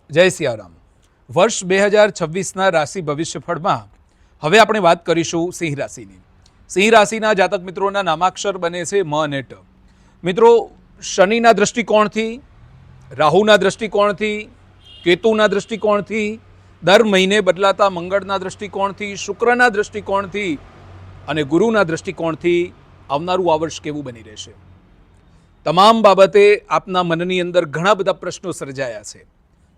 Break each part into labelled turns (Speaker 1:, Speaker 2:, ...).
Speaker 1: જય સિયારામ। વર્ષ 2026ના રાશિ ભવિષ્યફળમાં હવે આપણે વાત કરીશું સિંહ રાશિની। સિંહ રાશિના જાતક મિત્રોના નામાક્ષર બને છે મ અને ટ। મિત્રો, શનિના દૃષ્ટિકોણથી, રાહુના દૃષ્ટિકોણથી, કેતુના દૃષ્ટિકોણથી, દર મહિને બદલાતા મંગળના દૃષ્ટિકોણથી, શુક્રના દૃષ્ટિકોણથી અને ગુરુના દૃષ્ટિકોણથી આવનારું આ વર્ષ કેવું બની રહેશે, તમામ બાબતે આપના મનની અંદર ઘણા બધા પ્રશ્નો સર્જાયા છે।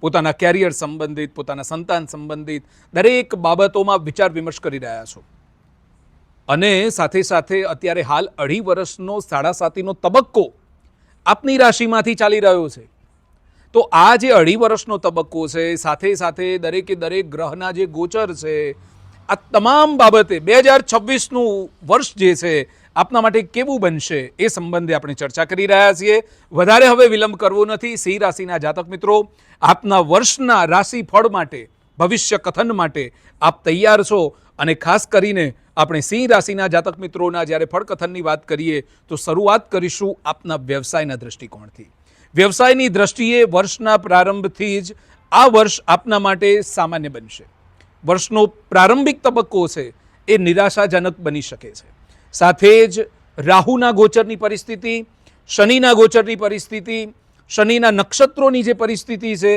Speaker 1: પોતાના કેરિયર સંબંધિત, પોતાના સંતાન સંબંધિત દરેક બાબતોમાં વિચાર વિમર્શ કરી રહ્યા છો અને સાથે સાથે અત્યારે હાલ 2.5 વર્ષનો સાડાસાતીનો તબક્કો આપની રાશિમાંથી ચાલી રહ્યો છે। તો આ જે 2.5 વર્ષનો તબક્કો છે, સાથે સાથે દરેકે દરેક ગ્રહના જે ગોચર છે, આ તમામ બાબતે 2026નું વર્ષ જે છે આપના માટે કેવું બનશે એ સંબંધે આપણે ચર્ચા કરી રહ્યા છીએ। વધારે હવે વિલંબ કરવો નથી। સિંહ રાશિના જાતક મિત્રો, આપના વર્ષના રાશિફળ માટે, ભવિષ્ય કથન માટે આપ તૈયાર છો? અને ખાસ કરીને આપણે સિંહ રાશિના જાતક મિત્રોના જ્યારે ફળકથનની વાત કરીએ તો શરૂઆત કરીશું આપના વ્યવસાયના દૃષ્ટિકોણથી। વ્યવસાયની દ્રષ્ટિએ વર્ષના પ્રારંભથી જ આ વર્ષ આપના માટે સામાન્ય બનશે। વર્ષનો પ્રારંભિક તબક્કો છે એ નિરાશાજનક બની શકે છે। સાથે જ રાહુના ગોચરની પરિસ્થિતિ, શનિના ગોચરની પરિસ્થિતિ, શનિના નક્ષત્રોની જે પરિસ્થિતિ છે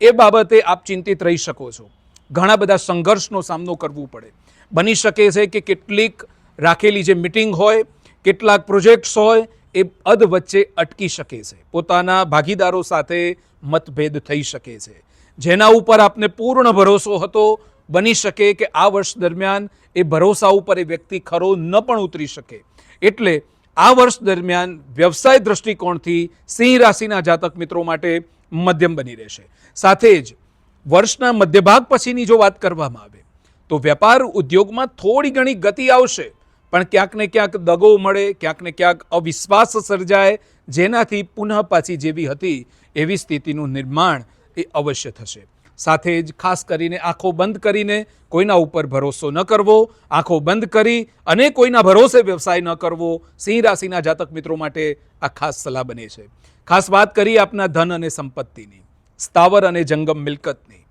Speaker 1: એ બાબતે આપ ચિંતિત રહી શકો છો। ઘણા બધા સંઘર્ષનો સામનો કરવો પડે। બની શકે છે કે કેટલીક રાખેલી જે મિટિંગ હોય, કેટલાક પ્રોજેક્ટ્સ હોય એ અધ વચ્ચે અટકી શકે છે। પોતાના ભાગીદારો સાથે મતભેદ થઈ શકે છે। જેના ઉપર આપને પૂર્ણ ભરોસો હતો, બની શકે કે આ વર્ષ દરમિયાન એ ભરોસા ઉપર એ વ્યક્તિ ખરો ન પણ ઉતરી શકે। એટલે આ વર્ષ દરમિયાન વ્યવસાય દૃષ્ટિકોણથી સિંહ રાશિના જાતક મિત્રો માટે મધ્યમ બની રહેશે। સાથે જ વર્ષના મધ્યભાગ પછીની જો વાત કરવામાં આવે તો વેપાર ઉદ્યોગમાં થોડી ઘણી ગતિ આવશે, પણ ક્યાંક ને ક્યાંક દગો મળે, ક્યાંક ને ક્યાંક અવિશ્વાસ સર્જાય, જેનાથી પુનઃ પાછી જેવી હતી એવી સ્થિતિનું નિર્માણ એ અવશ્ય થશે। સાથે જ ખાસ કરીને આંખો બંધ કરીને કોઈના ઉપર ભરોસો ન કરવો, આંખો બંધ કરી અને કોઈના ભરોસે વ્યવસાય ન કરવો, સિંહ રાશિના જાતક મિત્રો માટે આ ખાસ સલાહ બને છે। ખાસ વાત કરી આપના ધન અને સંપત્તિની, સ્થાવર અને જંગમ મિલકતની,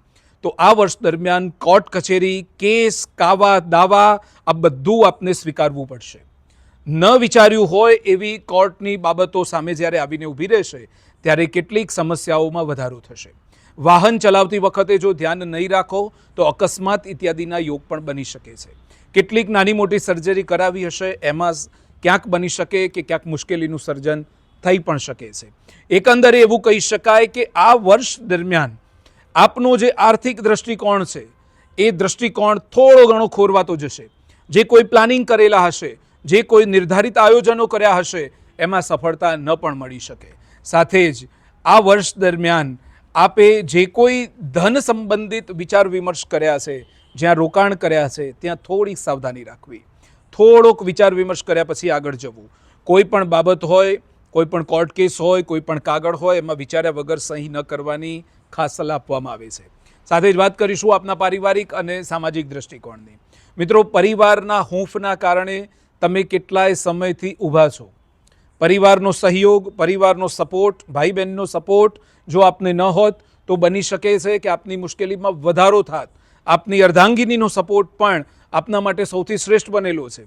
Speaker 1: તો આ વર્ષ દરમિયાન કોર્ટ કચેરી, કેસ, કાવા, દાવા આ બધું આપને સ્વીકારવું પડશે। ન વિચાર્યું હોય એવી કોર્ટની બાબતો સામે જ્યારે આવીને ઊભી રહેશે ત્યારે કેટલીક સમસ્યાઓમાં વધારો થશે। વાહન ચલાવતી વખતે જો ધ્યાન નહીં રાખો તો અકસ્માત ઇત્યાદિના યોગ પણ બની શકે છે। કેટલીક નાની મોટી સર્જરી કરાવી હશે, એમાં ક્યાંક બની શકે કે ક્યાંક મુશ્કેલીનું સર્જન થઈ પણ શકે છે। એકંદરે એવું કહી શકાય કે આ વર્ષ દરમિયાન આપનો જે આર્થિક દૃષ્ટિકોણ છે એ દૃષ્ટિકોણ થોડો ઘણો ખોરવાતો જશે। જે કોઈ પ્લાનિંગ કરેલા હશે, જે કોઈ નિર્ધારિત આયોજનો કર્યા હશે, એમાં સફળતા ન પણ મળી શકે। સાથે જ આ વર્ષ દરમિયાન આપે જે કોઈ ધન સંબંધિત વિચાર વિમર્શ કર્યા છે, જ્યાં રોકાણ કર્યા છે, ત્યાં થોડી સાવધાની રાખવી, થોડોક વિચાર વિમર્શ કર્યા પછી આગળ જવું। કોઈ પણ બાબત હોય, કોઈ પણ કોર્ટ કેસ હોય, કોઈ પણ કાગળ હોય, એમાં વિચાર્યા વગર સહી ન કરવાની ખાસ સલાહ આપવામાં આવે છે। સાથે જ વાત કરીશું આપના પારિવારિક અને સામાજિક દૃષ્ટિકોણની। મિત્રો, પરિવારના હૂંફના કારણે તમે કેટલાય સમયથી ઊભા છો। પરિવારનો સહયોગ, પરિવારનો સપોર્ટ, ભાઈ બહેનનો સપોર્ટ જો આપને ન હોત તો બની શકે છે કે આપની મુશ્કેલીમાં વધારો થાત। આપની અર્ધાંગિનીનો સપોર્ટ પણ આપના માટે સૌથી શ્રેષ્ઠ બનેલો છે।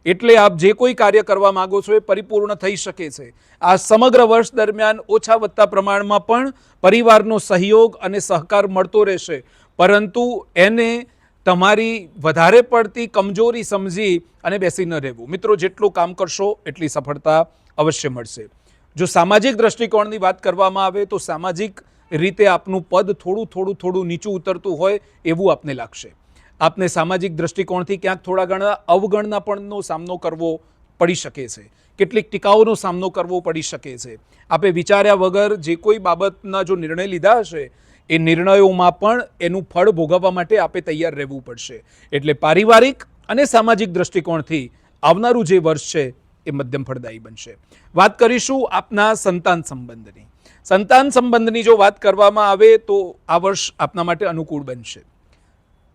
Speaker 1: એટલે આપ જે કોઈ કાર્ય કરવા માગો છો એ પરિપૂર્ણ થઈ શકે છે। આ સમગ્ર વર્ષ દરમિયાન ઓછા વત્તા પ્રમાણમાં પણ પરિવારનો સહયોગ અને સહકાર મળતો રહેશે, પરંતુ એને તમારી વધારે પડતી કમજોરી સમજી અને બેસી ન રહેવું। મિત્રો, જેટલું કામ કરશો એટલી સફળતા અવશ્ય મળશે। જો સામાજિક દૃષ્ટિકોણની વાત કરવામાં આવે તો સામાજિક રીતે આપનું પદ થોડું નીચું ઉતરતું હોય એવું આપને લાગશે। આપને સામાજિક દૃષ્ટિકોણથી ક્યાંક થોડા ઘણા અવગણનાપણનો સામનો કરવો પડી શકે છે। કેટલીક ટીકાઓનો સામનો કરવો પડી શકે છે। આપે વિચાર્યા વગર જે કોઈ બાબતના જો નિર્ણય લીધા હશે એ નિર્ણયોમાં પણ એનું ફળ ભોગવવા માટે આપે તૈયાર રહેવું પડશે। એટલે પારિવારિક અને સામાજિક દૃષ્ટિકોણથી આવનારું જે વર્ષ છે એ મધ્યમ ફળદાયી બનશે। વાત કરીશું આપના સંતાન સંબંધની। સંતાન સંબંધની જો વાત કરવામાં આવે તો આ વર્ષ આપના માટે અનુકૂળ બનશે।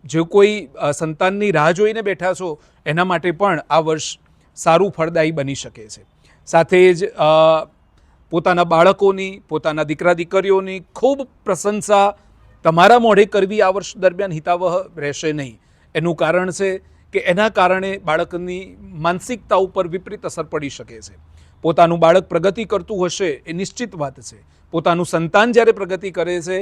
Speaker 1: જો કોઈ સંતાનની રાહ જોઈને બેઠા છો એના માટે પણ આ વર્ષ સારું ફળદાયી બની શકે છે। સાથે જ પોતાના બાળકોની, પોતાના દીકરા દીકરીઓની ખૂબ પ્રશંસા તમારા મોઢે કરવી આ વર્ષ દરમિયાન હિતાવહ રહેશે નહીં. એનું કારણ છે કે એના કારણે બાળકની માનસિકતા ઉપર વિપરીત અસર પડી શકે છે. પોતાનું બાળક પ્રગતિ કરતું હશે એ નિશ્ચિત વાત છે. પોતાનું સંતાન જ્યારે પ્રગતિ કરે છે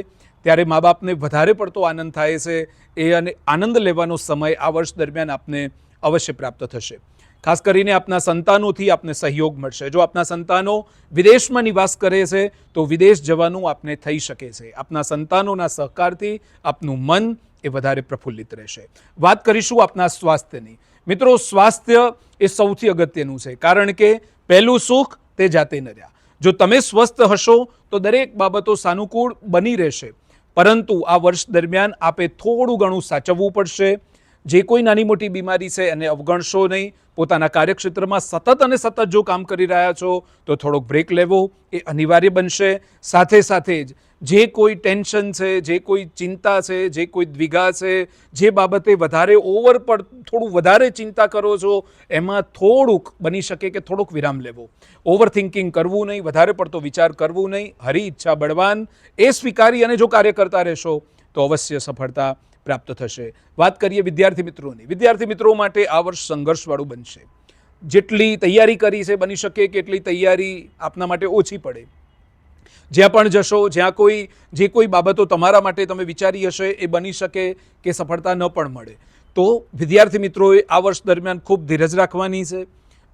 Speaker 1: ત્યારે મા બાપને વધારે પડતો આનંદ થાય છે. એ અને આનંદ લેવાનો સમય આ વર્ષ દરમિયાન આપને અવશ્ય પ્રાપ્ત થશે. ખાસ કરીને આપના સંતાનોથી આપને સહયોગ મળશે. જો આપના સંતાનો વિદેશમાં નિવાસ કરે છે તો વિદેશ જવાનું આપને થઈ શકે છે. આપના સંતાનોના સહકારથી આપનું મન એ વધારે પ્રફુલ્લિત રહેશે. વાત કરીશું આપના સ્વાસ્થ્યની. મિત્રો, સ્વાસ્થ્ય એ સૌથી અગત્યનું છે, કારણ કે પહેલું સુખ તે જાતે ન રહ્યા. જો તમે સ્વસ્થ હશો તો દરેક બાબતો સાનુકૂળ બની રહેશે. પરંતુ આ વર્ષ દરમિયાન આપે થોડું ઘણું સાચવવું પડશે. જે કોઈ નાની મોટી બીમારી છે એને અવગણશો નહીં. પોતાના કાર્યક્ષેત્રમાં સતત અને સતત જો કામ કરી રહ્યા છો તો થોડોક બ્રેક લેવો એ અનિવાર્ય બનશે. સાથે સાથે જ જે કોઈ ટેન્શન છે, જે કોઈ ચિંતા છે, જે કોઈ દ્વિધા છે, જે બાબતે વધારે થોડું વધારે ચિંતા કરો છો એમાં થોડુંક બની શકે કે થોડુંક વિરામ લેવો. ઓવર થિંકિંગ કરવું નહીં, વધારે પડતો વિચાર કરવું નહીં. હરી ઈચ્છા બળવાન એ સ્વીકારી અને જો કાર્ય કરતા રહેશો તો અવશ્ય સફળતા પ્રાપ્ત થશે. વાત કરીએ વિદ્યાર્થી મિત્રોની. વિદ્યાર્થી મિત્રો માટે આ વર્ષ સંઘર્ષવાળું બનશે. જેટલી તૈયારી કરી છે બની શકે કે એટલી તૈયારી આપના માટે ઓછી પડે. જ્યાં પણ જશો, જે કોઈ બાબતો તમારા માટે તમે વિચારી હશે એ બની શકે કે સફળતા ન પણ મળે. તો વિદ્યાર્થી મિત્રોએ આ વર્ષ દરમિયાન ખૂબ ધીરજ રાખવાની છે.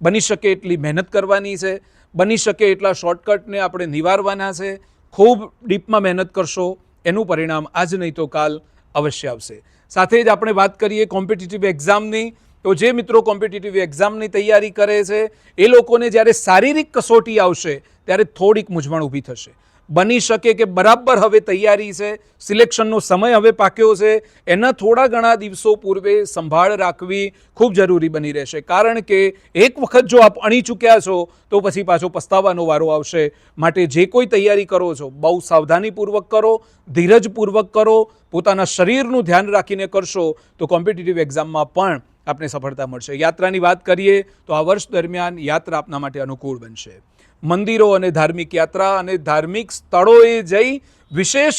Speaker 1: બની શકે એટલી મહેનત કરવાની છે. બની શકે એટલા શોર્ટકટને આપણે નિવારવાના છે. ખૂબ ડીપમાં મહેનત કરશો એનું પરિણામ આજ નહીં તો કાલ અવશ્ય આવશે. સાથે જ આપણે વાત કરીએ કોમ્પિટિટિવ એક્ઝામની. તો જે મિત્રો કોમ્પિટિટિવ એક્ઝામની તૈયારી કરે છે એ લોકોને જ્યારે શારીરિક કસોટી આવશે ત્યારે થોડીક મૂંઝવણ ઊભી થશે. બની શકે કે બરાબર હવે તૈયારી છે, સિલેક્શનનો સમય હવે પાક્યો છે, એના થોડા ઘણા દિવસો પૂર્વે સંભાળ રાખવી ખૂબ જરૂરી બની રહેશે. કારણ કે એક વખત જો આપ અણી ચૂક્યા છો તો પછી પાછો પસ્તાવાનો વારો આવશે. માટે જે કોઈ તૈયારી કરો છો બહુ સાવધાનીપૂર્વક કરો, ધીરજપૂર્વક કરો. પોતાના શરીરનું ધ્યાન રાખીને કરશો તો કોમ્પિટિટિવ એક્ઝામમાં પણ આપને સફળતા મળશે. યાત્રાની વાત કરીએ તો આ વર્ષ દરમિયાન યાત્રા આપના માટે અનુકૂળ બનશે. મંદિરો અને ધાર્મિક યાત્રા અને ધાર્મિક સ્થળોએ જઈ વિશેષ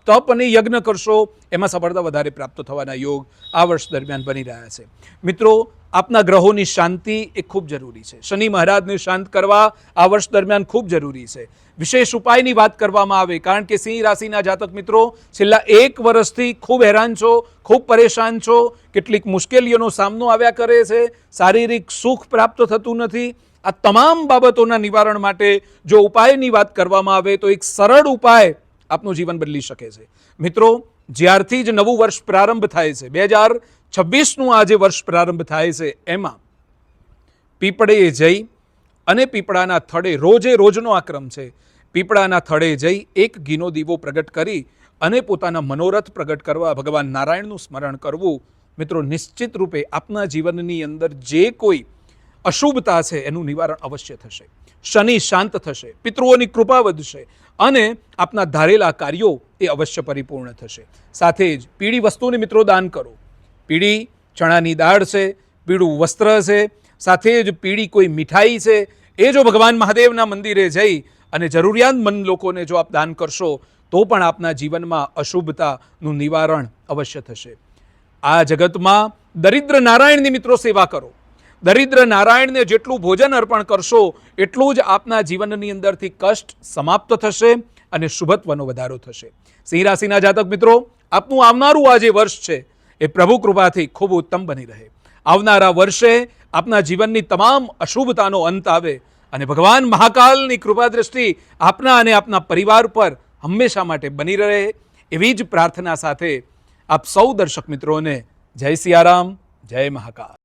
Speaker 1: તપ અને યજ્ઞ કરશો એમાં સફળતા વધારે પ્રાપ્ત થવાના યોગ આ વર્ષ દરમિયાન બની રહ્યા છે. મિત્રો, આપના ગ્રહોની શાંતિ એ ખૂબ જરૂરી છે. શનિ મહારાજને શાંત કરવા આ વર્ષ દરમિયાન ખૂબ જરૂરી છે. વિશેષ ઉપાયની વાત કરવામાં આવે, કારણ કે સિંહ રાશિના જાતક મિત્રો છેલ્લા 1 વર્ષથી ખૂબ હેરાન છો, ખૂબ પરેશાન છો. કેટલીક મુશ્કેલીઓનો સામનો આવ્યા કરે છે. શારીરિક સુખ પ્રાપ્ત થતું નથી. આ તમામ બાબતોના નિવારણ માટે જો ઉપાયની વાત કરવામાં આવે તો એક સરળ ઉપાય આપનું જીવન બદલી શકે છે. મિત્રો, જ્યારથી જ નવું વર્ષ પ્રારંભ થાય છે, 2026નું આ જે વર્ષ પ્રારંભ થાય છે, એમાં પીપળે જઈ અને પીપળાના થડે રોજનો આ ક્રમ છે. પીપળાના થડે જઈ એક ઘીનો દીવો પ્રગટ કરી અને પોતાના મનોરથ પ્રગટ કરવા ભગવાન નારાયણનું સ્મરણ કરવું. મિત્રો, નિશ્ચિત રૂપે આપના જીવનની અંદર જે કોઈ અશુભતા છે એનું નિવારણ અવશ્ય થશે. શનિ શાંત થશે, પિતૃઓની કૃપા વધશે અને આપના ધારેલા કાર્યો એ અવશ્ય પરિપૂર્ણ થશે. સાથે જ પીળી વસ્તુને મિત્રો દાન કરો. પીળી ચણાની દાળ છે, પીળું વસ્ત્ર છે, સાથે જ પીળી કોઈ મીઠાઈ છે, એ જો ભગવાન મહાદેવના મંદિરે જઈ અને જરૂરિયાતમંદ લોકોને જો આપ દાન કરશો તો પણ આપના જીવનમાં અશુભતાનું નિવારણ અવશ્ય થશે. આ જગતમાં દરિદ્ર નારાયણની મિત્રો સેવા કરો. દરિદ્ર નારાયણને જેટલું ભોજન અર્પણ કરશો એટલું જ આપના જીવનની અંદરથી કષ્ટ સમાપ્ત થશે અને શુભત્વનો વધારો થશે. સિંહ રાશિના જાતક મિત્રો, આપનું આવનારું આ જે વર્ષ છે એ પ્રભુ કૃપાથી ખૂબ ઉત્તમ બની રહે. આવનારા વર્ષે આપના જીવનની તમામ અશુભતાનો અંત આવે અને ભગવાન મહાકાલની કૃપા દ્રષ્ટિ આપના અને આપના પરિવાર પર હંમેશા માટે બની રહે એવી જ પ્રાર્થના સાથે આપ સૌ દર્શક મિત્રોને જય સિયારામ, જય મહાકાલ.